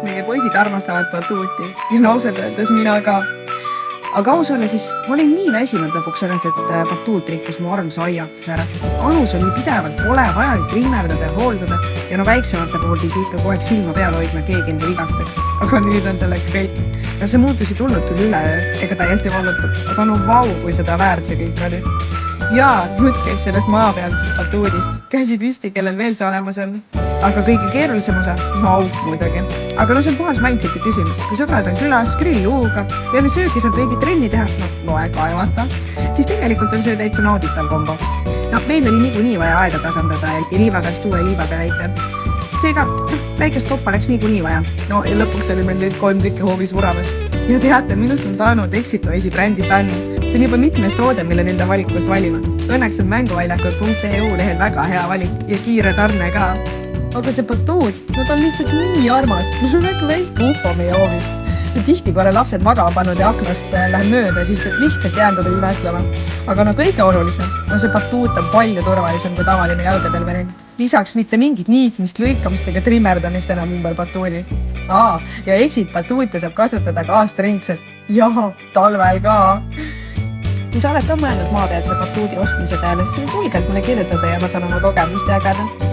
meie poisid armastavad batuuti ja no ausalt öeldes mina ka. Aga aus olla, siis ma olin nii väsinud lõpuks sellest, et batuut rikkus mu armsa aiakuse ära. Anus oli pidevalt kole, vaja trimmerdada ja hooldada ja no väiksemate puhul pidi ikka kogu aeg silma peal hoidma, keegi enda vigastaks. Aga nüüd on sellega kõik. Ja see muutus ei tulnud küll üleöö ega täiesti vallutab, aga no vau, kui seda väärt see kõik oli. Jaa, jutt käib sellest maapealsest batuudist. Käsi püsti, kellel veel see olemas on. Aga kõige keerulisem osa, no auk muidugi. Aga no see on puhas mindseti küsimus. Kui sõbrad on külas, grill uuga, peale söögi saab veidi trenni teha, loe kaevata, siis tegelikult on see täitsa nauditav kombo. No meil oli niikuinii vaja aeda tasandada ja liivakast uue liivaga väita. Seega, väikest koppa läks niikuinii vaja. No ja lõpuks oli meil nüüd 3 tükki hoovis vuramas. Ja teate, minust on saanud Exitoisi brändi fänn. See on juba mitmes toode, mille nende valikust valima. Õnneks on mänguväljakud.eu lehel väga hea valik ja kiire tarne ka. Aga see batuut, no ta on lihtsalt nii armas. Mul on väga väike ufo meie hoovis. Ja tihti korra lapsed magama pannud ja aknast läheb mööda, siis lihtsalt jäändada imetlema. Aga no kõige olulisem, no see batuut on palju turvalisem kui tavaline jalgadel vereng. Lisaks mitte mingit niitmist, lõikamist ega trimmerdamist enam ümber batuudi. Ja Exit batuute saab kasutada ka aastaringselt. Ja talvel ka. Kui sa oled ka mõelnud maapealse batuudi ostmise peale, siis julgelt mulle kirjutada ja ma saan oma kogemust jagada.